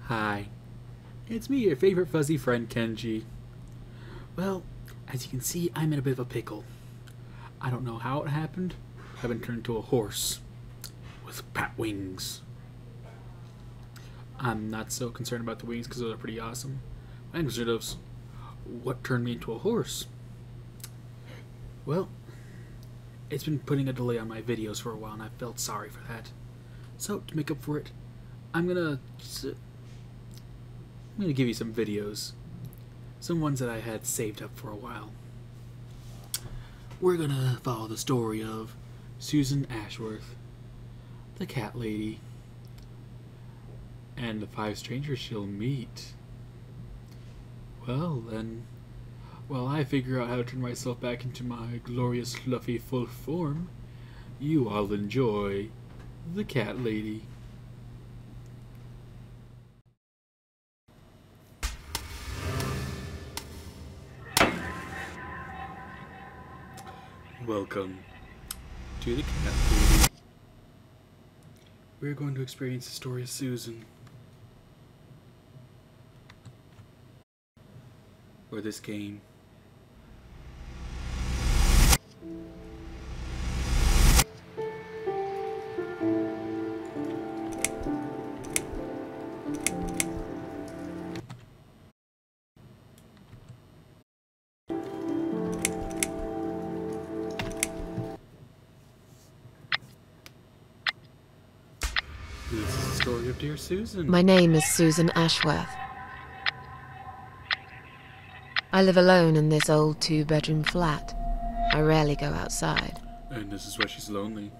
Hi, it's me, your favorite fuzzy friend, Kenji. Well, as you can see, I'm in a bit of a pickle. I don't know how it happened. I've been turned into a horse with bat wings. I'm not so concerned about the wings because those are pretty awesome. I'm concerned of what turned me into a horse. Well, it's been putting a delay on my videos for a while, and I felt sorry for that. So, to make up for it, I'm gonna give you some videos. Some ones that I had saved up for a while. We're gonna follow the story of Susan Ashworth, the cat lady, and the 5 strangers she'll meet. Well, then, while I figure out how to turn myself back into my glorious, fluffy, full form, you all enjoy the cat lady. Welcome to the cat lady. We're going to experience the story of Susan. Or this game. This is the story of dear Susan. My name is Susan Ashworth. I live alone in this old 2-bedroom flat. I rarely go outside. And this is why she's lonely.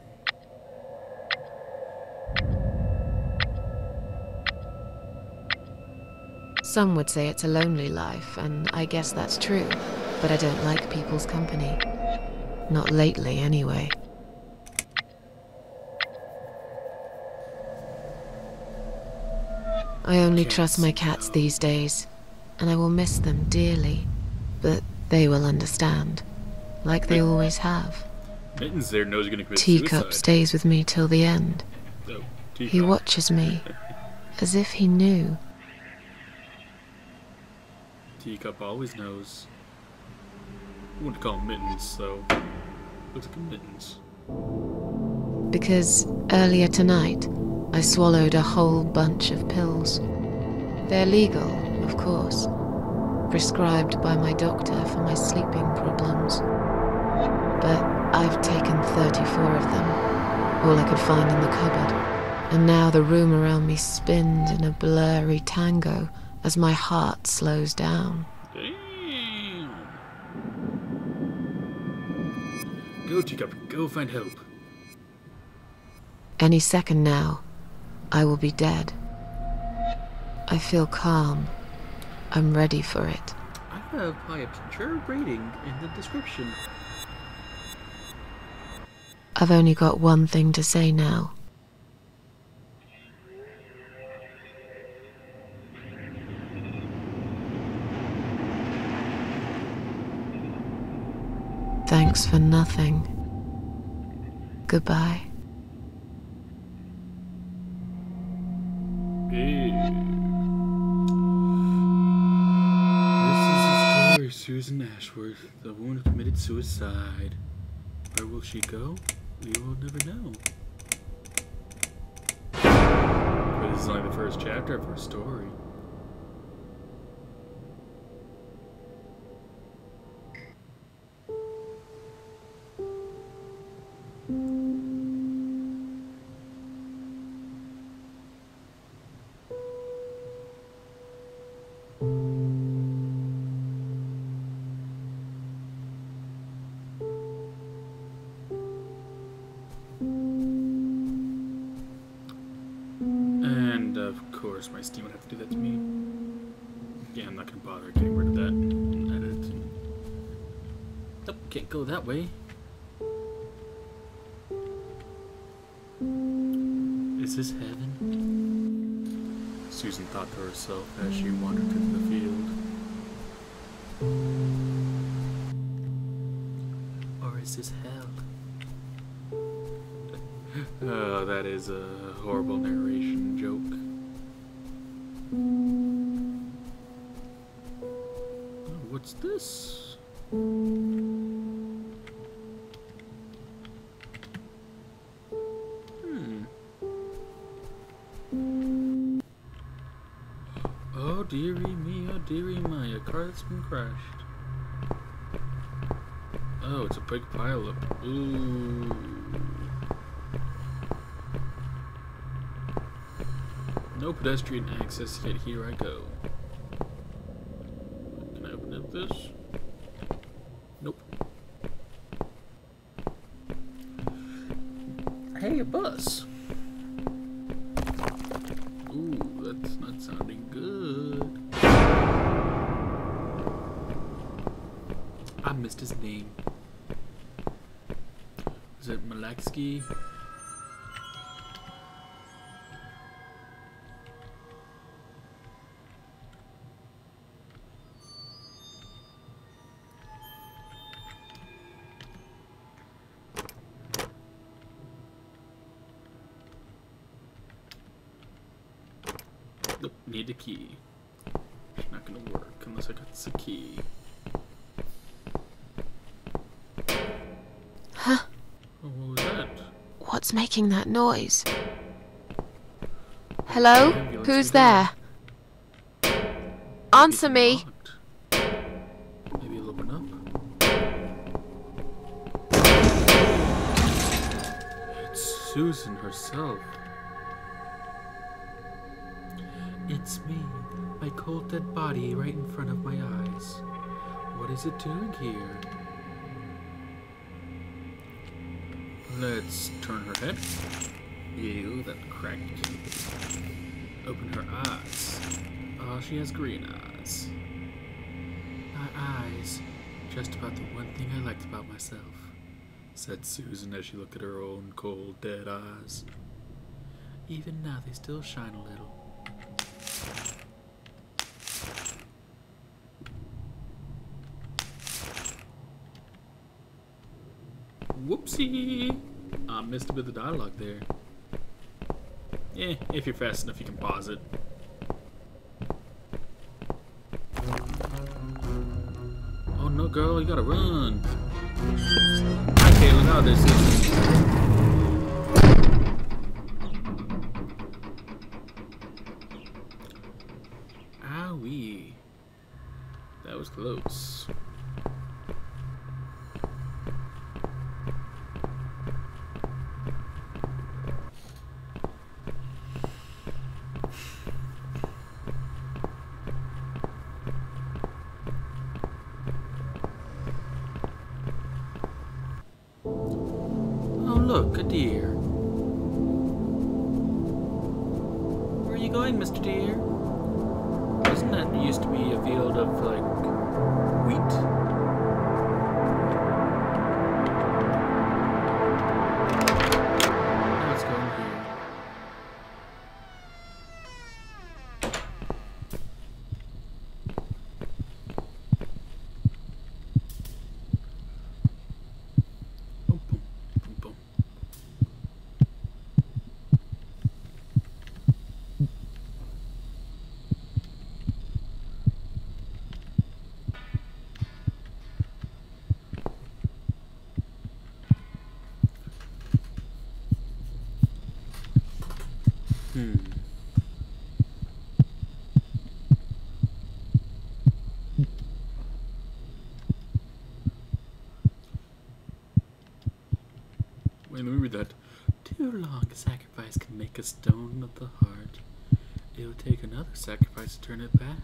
Some would say it's a lonely life, and I guess that's true. But I don't like people's company. Not lately, anyway. I only trust my cats these days, and I will miss them dearly. But they will understand, like they always have. Mittens there knows you're gonna commit Teacup suicide. stays with me till the end. Oh, He Teacup. watches me, as if he knew. Teacup always knows. I want to call him Mittens, so looks like a Mittens. Because earlier tonight, I swallowed a whole bunch of pills. They're legal, of course. Prescribed by my doctor for my sleeping problems. But I've taken 34 of them, all I could find in the cupboard. And now the room around me spins in a blurry tango as my heart slows down. Damn. Go, Teacup. Go find help. Any second now, I will be dead. I feel calm. I'm ready for it. I'm gonna apply a picture rating in the description. I've only got one thing to say now. Thanks for nothing. Goodbye. This is the story of Susan Ashworth, the woman who committed suicide. Where will she go? We will never know. But this is only the first chapter of her story. And of course, my Steam would have to do that to me. Yeah, I'm not gonna bother getting rid of that and edit. Nope, can't go that way. Is this heaven? Susan thought to herself as she wandered through the field. Or is this hell? Oh, that is a horrible narration joke. Oh, what's this? Oh dearie me, a car that's been crashed. Oh, it's a big pileup. Ooh. No pedestrian access yet, here I go. Can I open up this? Nope. Hey, a bus! Ooh, that's not sounding good. I missed his name. Is it Malaksky? Nope, need a key. It's not gonna work unless I got the key. Huh? Oh, what was that? What's making that noise? Hello? Ambulance, Who's we there? Answer Maybe me! it's locked. Maybe it'll open up. It's Susan herself. It's me, my cold dead body right in front of my eyes. What is it doing here? Let's turn her head. Ew, that cracked. Open her eyes. Oh, she has green eyes. My eyes. Just about the one thing I liked about myself, said Susan as she looked at her own cold, dead eyes. Even now they still shine a little. Whoopsie! I missed a bit of the dialogue there. If you're fast enough, you can pause it. Oh no, girl, you gotta run! Okay, look how this is. Owie. That was close. Look, a deer. Where are you going, Mr. Deer? Doesn't that used to be a field of, like, wheat? Now it's going here. Wait, let me read that. Too long a sacrifice can make a stone of the heart. It would take another sacrifice to turn it back.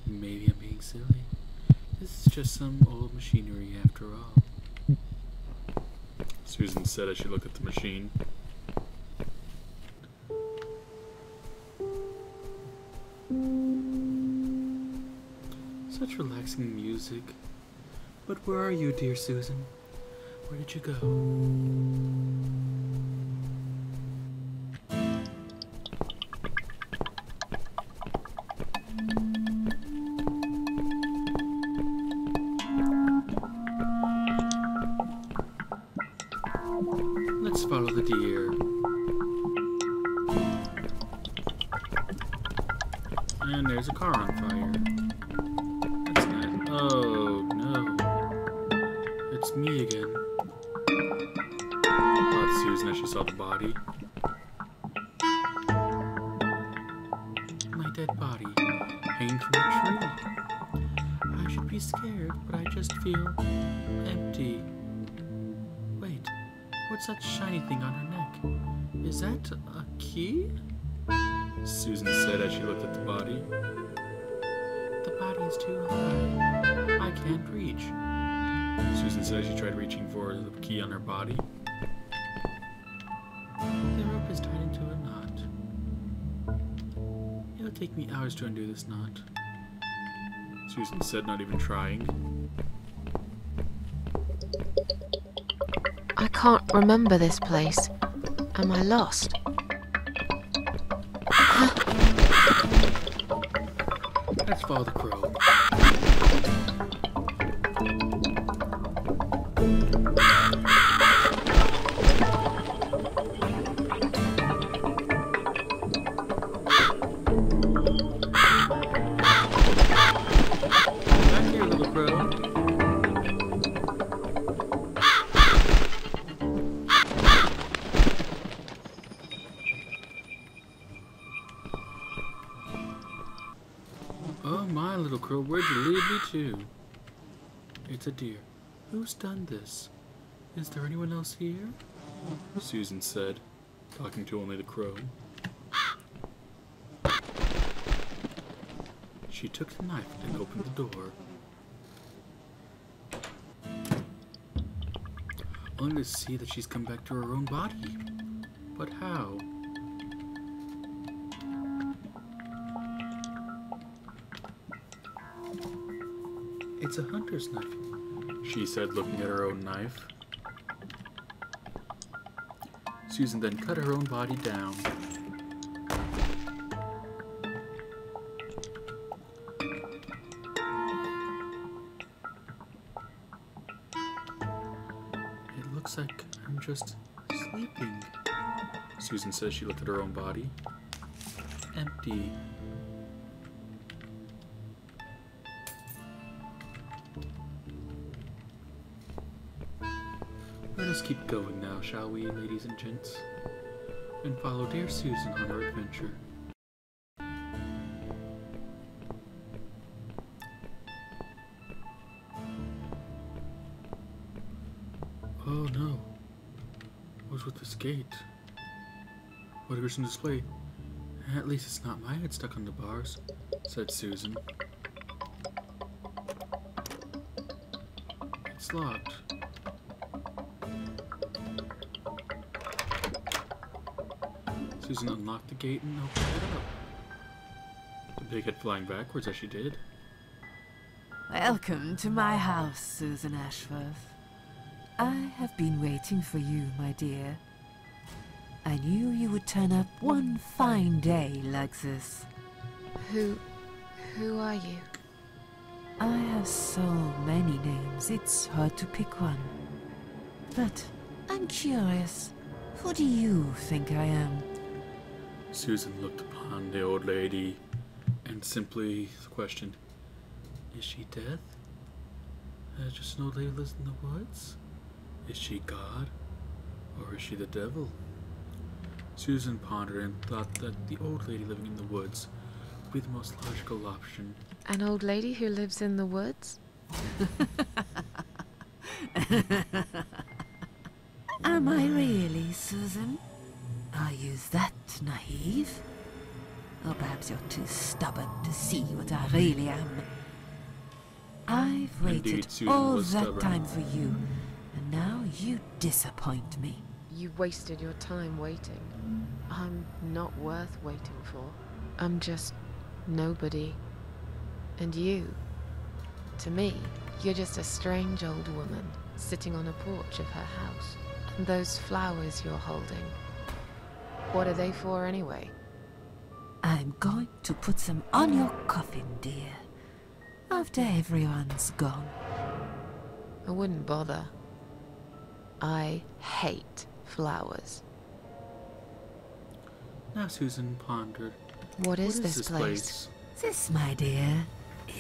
Maybe I'm being silly. This is just some old machinery after all. Susan said as she looked at the machine. Such relaxing music. But where are you, dear Susan? Where did you go? Let's follow the deer. And there's a car on fire. That's nice. Oh no. It's me again. Thought Susan as she saw the body. My dead body, hanging from a tree. I should be scared, but I just feel empty. Wait, what's that shiny thing on her neck? Is that a key? Susan said as she looked at the body. The body is too high. I can't reach. Susan said as she tried reaching for the key on her body. The rope is tied into a knot. It'll take me hours to undo this knot. Susan said, not even trying. I can't remember this place. Am I lost? Let's follow the crow. Back here, little crow. Oh my, little crow, where'd you lead me to? It's a deer. Who's done this? Is there anyone else here? Susan said, talking to only the crow. She took the knife and opened the door. Only to see that she's come back to her own body. But how? It's a hunter's knife, she said, looking at her own knife. Susan then cut her own body down. It looks like I'm just sleeping, Susan says. She looked at her own body. Empty. Let us keep going now, shall we, ladies and gents? And follow dear Susan on her adventure. Oh no. What's with this gate? What a gruesome display. At least it's not my head stuck on the bars, said Susan. It's locked. Susan unlocked the gate and opened it up. The pig head flying backwards as she did. Welcome to my house, Susan Ashworth. I have been waiting for you, my dear. I knew you would turn up one fine day like this. Who are you? I have so many names, it's hard to pick one. But I'm curious, who do you think I am? Susan looked upon the old lady and simply questioned, is she dead? Just an old lady lives in the woods? Is she God? Or is she the devil? Susan pondered and thought that the old lady living in the woods would be the most logical option. An old lady who lives in the woods? Am I really, Susan? Are you that naive? Or perhaps you're too stubborn to see what I really am. I've waited Indeed, Susan all was that stubborn. time for you, and now you disappoint me. You wasted your time waiting. I'm not worth waiting for. I'm just nobody. And you, to me, you're just a strange old woman sitting on a porch of her house. And those flowers you're holding, what are they for anyway? I'm going to put them on your coffin, dear, after everyone's gone. I wouldn't bother. I hate flowers. Now Susan pondered. What is this place? This, my dear,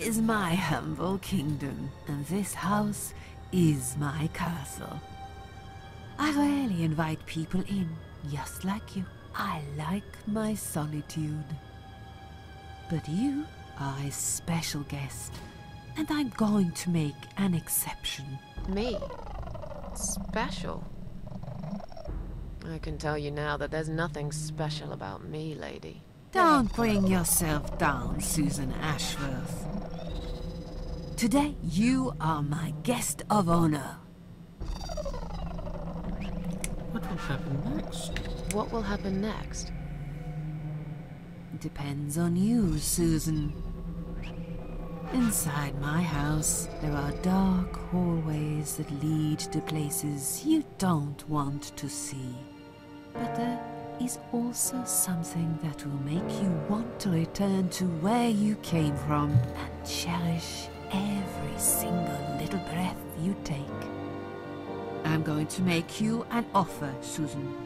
is my humble kingdom, and this house is my castle. I rarely invite people in, just like you. I like my solitude. But you are a special guest, and I'm going to make an exception. Me? Special? I can tell you now that there's nothing special about me, lady. Don't bring yourself down, Susan Ashworth. Today, you are my guest of honor. What will happen next? What will happen next? Depends on you, Susan. Inside my house, there are dark hallways that lead to places you don't want to see. But there is also something that will make you want to return to where you came from and cherish every single little breath you take. I'm going to make you an offer, Susan.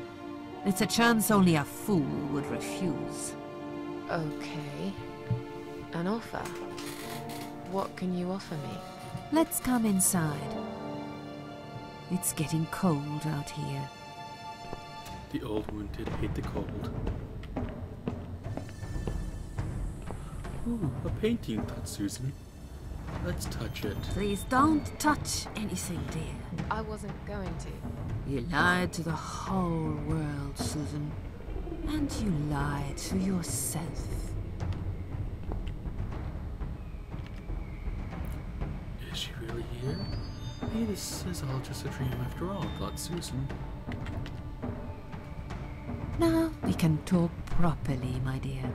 It's a chance only a fool would refuse. Okay. An offer? What can you offer me? Let's come inside. It's getting cold out here. The old woman did hate the cold. Ooh, a painting, thought Susan. Let's touch it. Please don't touch anything, dear. I wasn't going to. You lied to the whole world, Susan. And you lied to yourself. Is she really here? Maybe this is all just a dream after all, thought Susan. Now we can talk properly, my dear.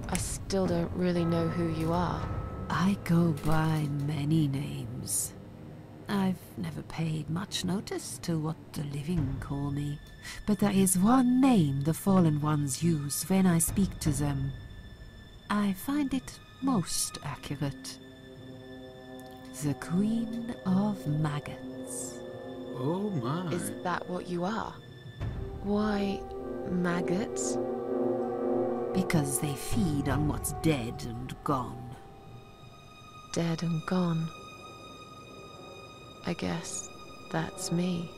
I still don't really know who you are. I go by many names. I've never paid much notice to what the living call me, but there is one name the fallen ones use when I speak to them. I find it most accurate. The Queen of Maggots. Oh my. Is that what you are? Why, maggots? Because they feed on what's dead and gone. Dead and gone. I guess that's me.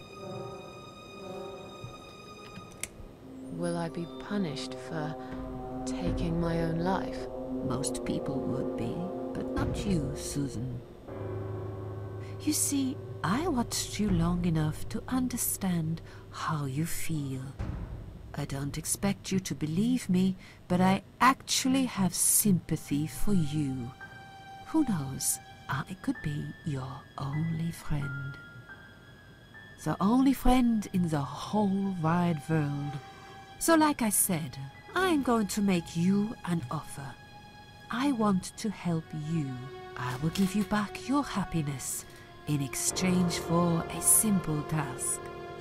Will I be punished for taking my own life? Most people would be, but not you, Susan. You see, I watched you long enough to understand how you feel. I don't expect you to believe me, but I actually have sympathy for you. Who knows, I could be your only friend. The only friend in the whole wide world. So like I said, I'm going to make you an offer. I want to help you. I will give you back your happiness in exchange for a simple task.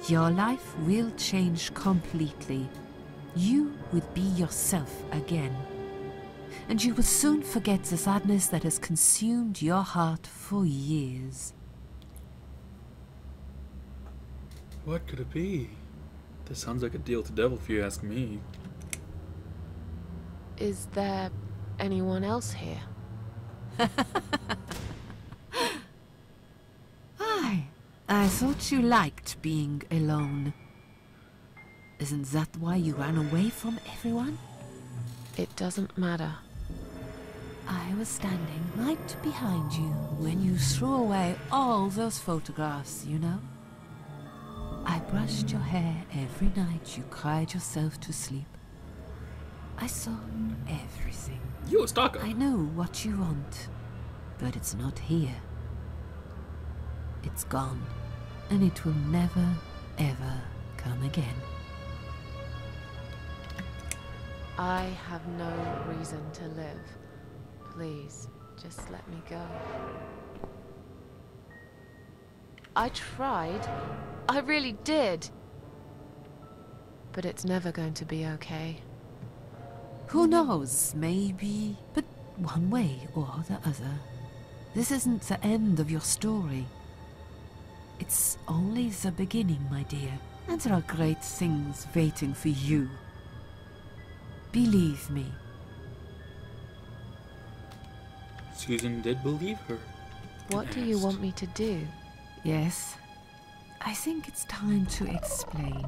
Your life will change completely. You will be yourself again. And you will soon forget the sadness that has consumed your heart for years. What could it be? This sounds like a deal with the devil if you ask me. Is there anyone else here? I thought you liked being alone. Isn't that why you ran away from everyone? It doesn't matter. I was standing right behind you when you threw away all those photographs, you know? I brushed your hair every night you cried yourself to sleep. I saw everything. You a stalker. I know what you want, but it's not here. It's gone, and it will never, ever come again. I have no reason to live. Please, just let me go. I tried. I really did. But it's never going to be okay. Who knows, maybe, but one way or the other. This isn't the end of your story. It's only the beginning, my dear, and there are great things waiting for you. Believe me. Susan did believe her. What do you want me to do? Yes, I think it's time to explain.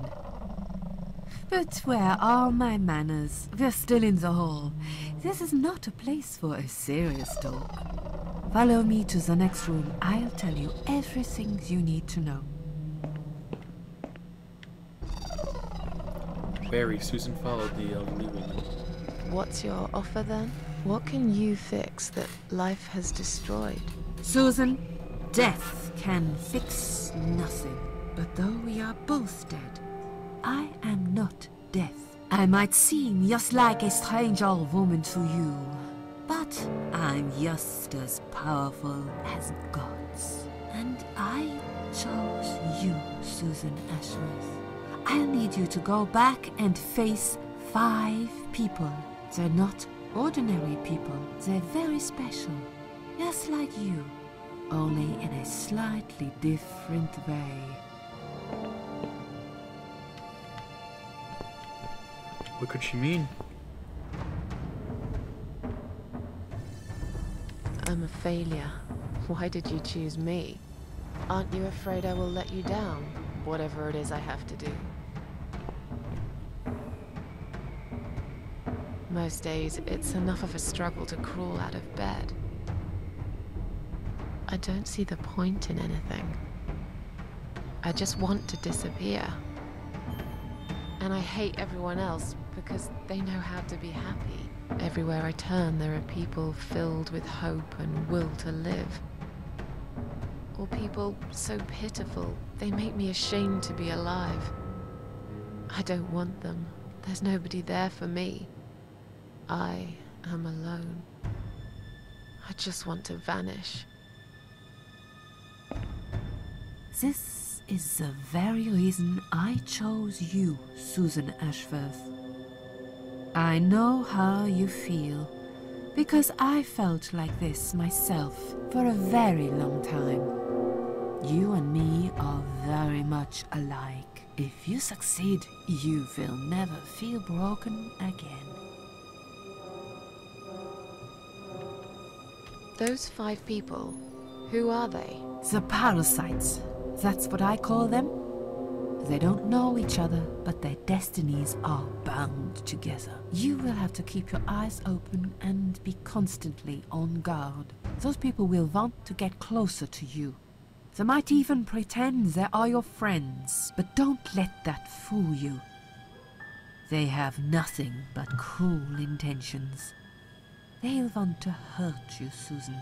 But where are my manners? We're still in the hall. This is not a place for a serious talk. Follow me to the next room. I'll tell you everything you need to know. Wary, Susan followed the elderly woman. What's your offer then? What can you fix that life has destroyed? Susan, death can fix nothing. But though we are both dead, I am not death. I might seem just like a strange old woman to you, but I'm just as powerful as gods. And I chose you, Susan Ashworth. I'll need you to go back and face 5 people. They're not ordinary people. They're very special, just like you, only in a slightly different way. What could she mean? I'm a failure. Why did you choose me? Aren't you afraid I will let you down, whatever it is I have to do? Most days, it's enough of a struggle to crawl out of bed. I don't see the point in anything. I just want to disappear. And I hate everyone else because they know how to be happy. Everywhere I turn, there are people filled with hope and will to live. Or people so pitiful, they make me ashamed to be alive. I don't want them. There's nobody there for me. I am alone. I just want to vanish. This is the very reason I chose you, Susan Ashworth. I know how you feel, because I felt like this myself for a very long time. You and me are very much alike. If you succeed, you will never feel broken again. Those 5 people, who are they? The parasites. That's what I call them. They don't know each other, but their destinies are bound together. You will have to keep your eyes open and be constantly on guard. Those people will want to get closer to you. They might even pretend they are your friends, but don't let that fool you. They have nothing but cruel intentions. They'll want to hurt you, Susan.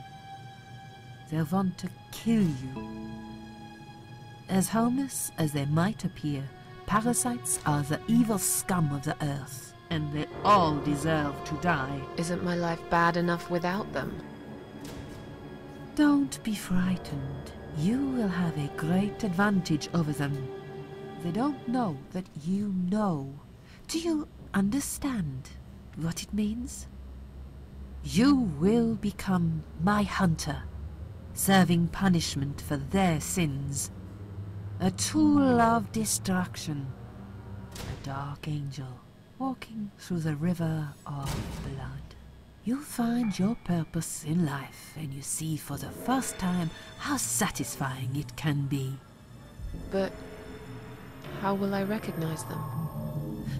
They'll want to kill you. As harmless as they might appear, parasites are the evil scum of the earth, and they all deserve to die. Isn't my life bad enough without them? Don't be frightened. You will have a great advantage over them. They don't know that you know. Do you understand what it means? You will become my hunter, serving punishment for their sins. A tool of destruction. A dark angel walking through the river of blood. You'll find your purpose in life, and you see for the first time how satisfying it can be. But how will I recognize them?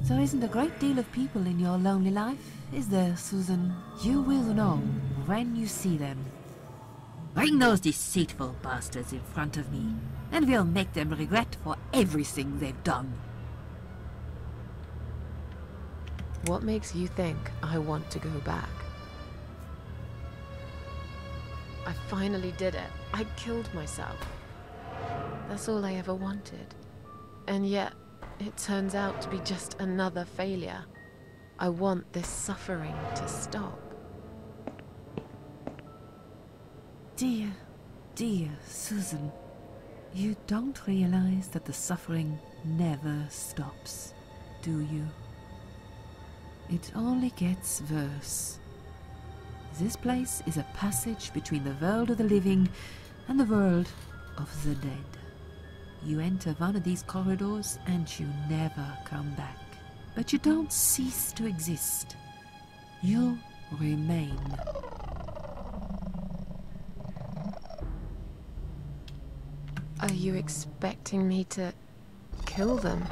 There isn't a great deal of people in your lonely life, is there, Susan? You will know when you see them. Bring those deceitful bastards in front of me, and we'll make them regret for everything they've done. What makes you think I want to go back? I finally did it. I killed myself. That's all I ever wanted. And yet, it turns out to be just another failure. I want this suffering to stop. Dear, dear Susan, you don't realize that the suffering never stops, do you? It only gets worse. This place is a passage between the world of the living and the world of the dead. You enter one of these corridors and you never come back. But you don't cease to exist. You remain. Are you expecting me to kill them?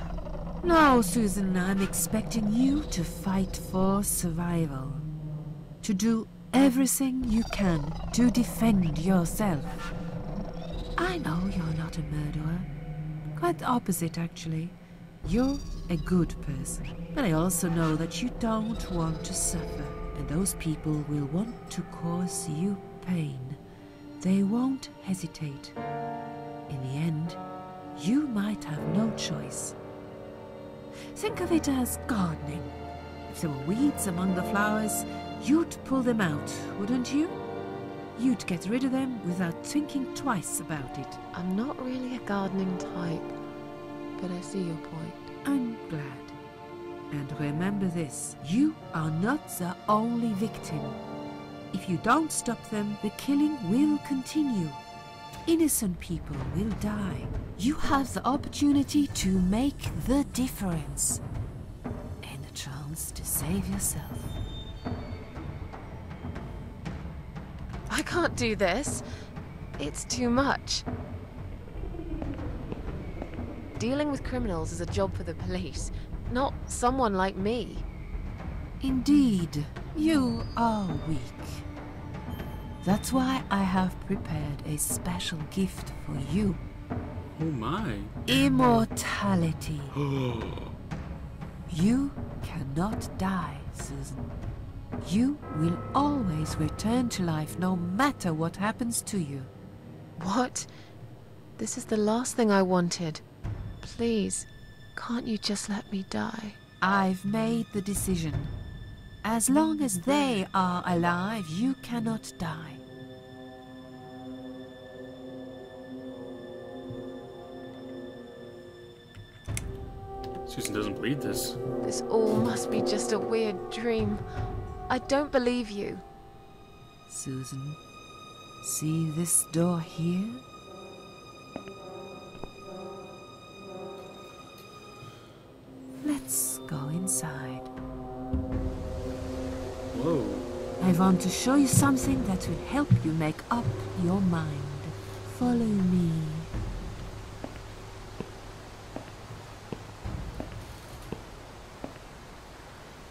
No, Susan, I'm expecting you to fight for survival. To do everything you can to defend yourself. I know you're not a murderer. Quite the opposite, actually. You're a good person. But I also know that you don't want to suffer. And those people will want to cause you pain. They won't hesitate. In the end, you might have no choice. Think of it as gardening. If there were weeds among the flowers, you'd pull them out, wouldn't you? You'd get rid of them without thinking twice about it. I'm not really a gardening type, but I see your point. I'm glad. And remember this, you are not the only victim. If you don't stop them, the killing will continue. Innocent people will die. You have the opportunity to make the difference. And a chance to save yourself. I can't do this. It's too much. Dealing with criminals is a job for the police, not someone like me. Indeed, you are weak. That's why I have prepared a special gift for you. Oh my. Immortality. You cannot die, Susan. You will always return to life no matter what happens to you. What? This is the last thing I wanted. Please, can't you just let me die? I've made the decision. As long as they are alive, you cannot die. Susan doesn't believe this. This all must be just a weird dream. I don't believe you. Susan, see this door here? Let's go inside. Whoa. I want to show you something that will help you make up your mind. Follow me.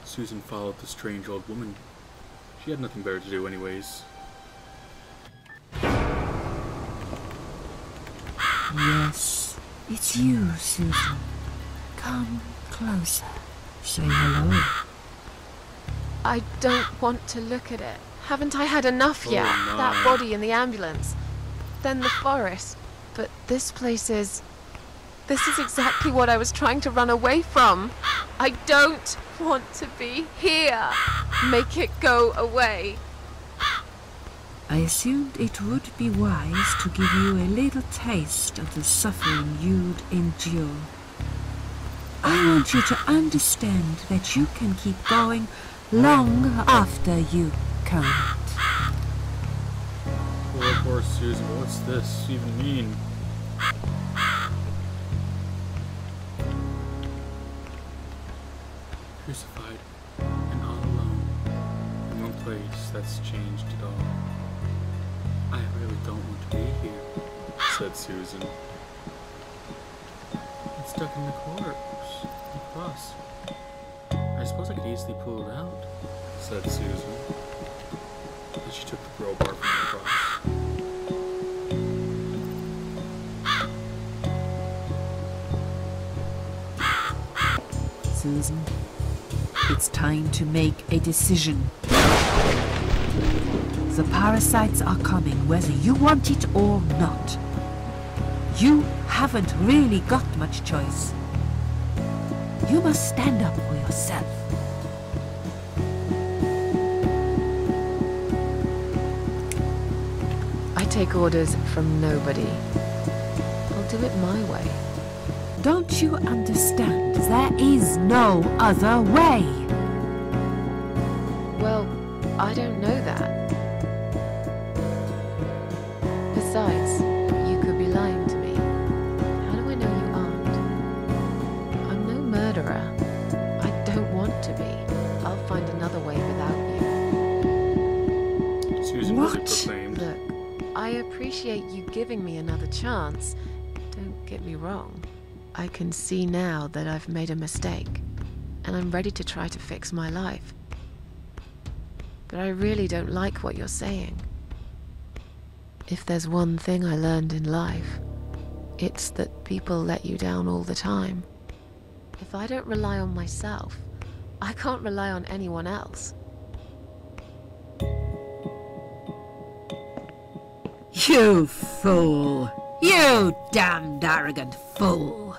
Susan followed the strange old woman. She had nothing better to do anyways. Yes, it's you, Susan. Come closer. Say hello. I don't want to look at it. Haven't I had enough yet? my. That body in the ambulance. Then the forest. But this place is... This is exactly what I was trying to run away from. I don't want to be here. Make it go away. I assumed it would be wise to give you a little taste of the suffering you'd endure. I want you to understand that you can keep going long after you can't. Poor, poor Susan, what's this even mean? Crucified and all alone in one place that's changed it all. I really don't want to be here, said Susan. I'm stuck in the corpse. The cross. I suppose I could easily pull it out, said Susan. Then she took the crowbar from the cross. Susan, it's time to make a decision. The parasites are coming, whether you want it or not. You haven't really got much choice. You must stand up for yourself. I take orders from nobody. I'll do it my way. Don't you understand? There is no other way. Well, I don't know that. Besides, you could be lying to me. How do I murderer. I don't want to be. I'll find another way without you. Susan What? really proclaimed. Look, I appreciate you giving me another chance. Don't get me wrong. I can see now that I've made a mistake, and I'm ready to try to fix my life. But I really don't like what you're saying. If there's one thing I learned in life, it's that people let you down all the time. If I don't rely on myself, I can't rely on anyone else. You fool! You damned arrogant fool!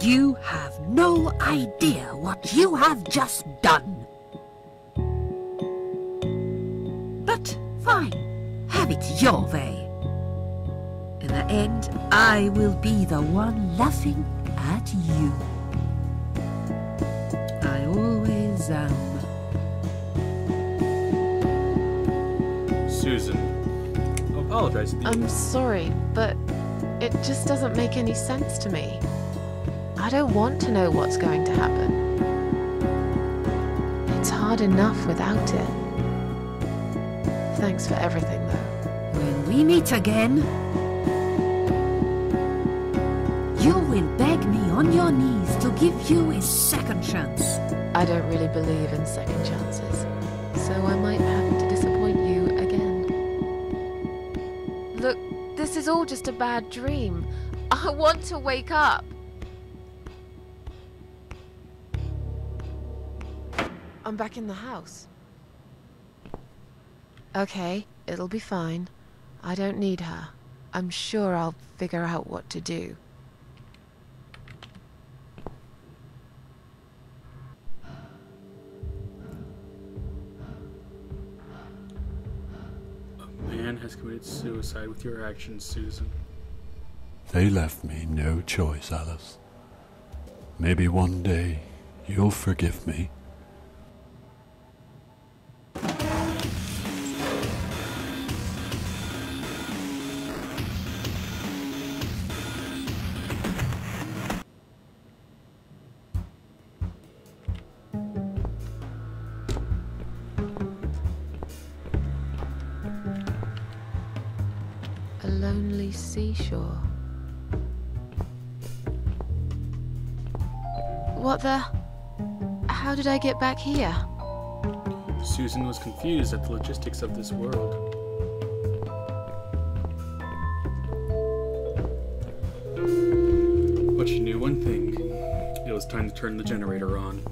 You have no idea what you have just done. But fine, have it your way. In the end, I will be the one laughing at you. I always am. Susan, I apologize to you. I'm sorry, but it just doesn't make any sense to me. I don't want to know what's going to happen. It's hard enough without it. Thanks for everything, though. When we meet again, you will beg me on your knees to give you a second chance. I don't really believe in second chances, so I might have to disappoint you again. Look, this is all just a bad dream. I want to wake up. I'm back in the house. Okay, it'll be fine. I don't need her. I'm sure I'll figure out what to do. A man has committed suicide with your actions, Susan. They left me no choice, Alice. Maybe one day you'll forgive me. A lonely seashore. What the? How did I get back here? Susan was confused at the logistics of this world. But she knew one thing. It was time to turn the generator on.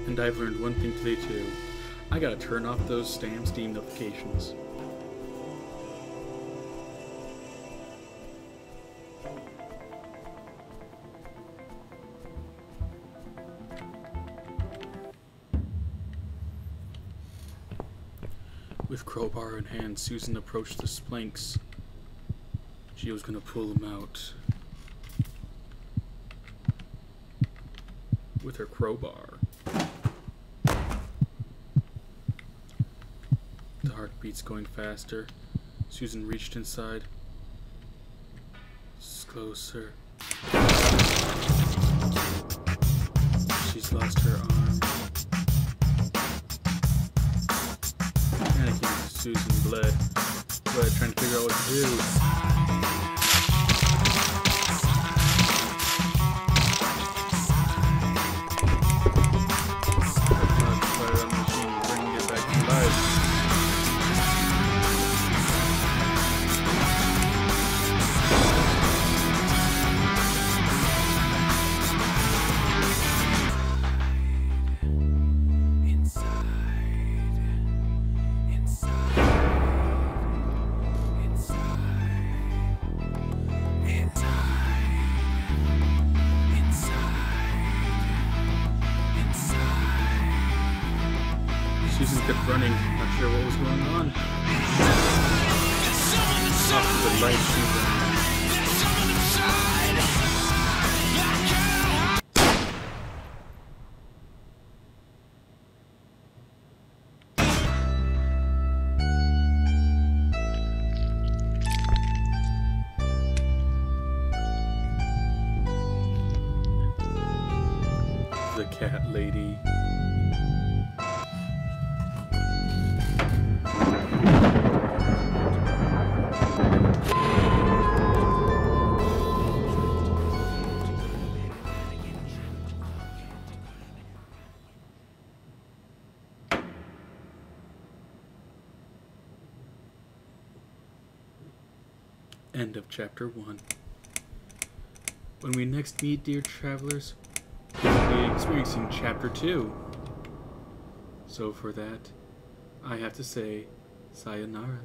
And I've learned one thing today too. I gotta turn off those spam Steam notifications. With crowbar in hand, Susan approached the splanks. She was gonna pull them out with her crowbar. The heartbeat's going faster. Susan reached inside. It's closer. She's lost her arm. Panicking, Susan bled, trying to figure out what to do. Fire on the machine, bringing it back to life. Susan kept running, not sure what was going on. Off to the light, Susan. the cat lady. End of chapter 1. When we next meet, dear travelers, we will be experiencing chapter 2. So for that, I have to say, sayonara.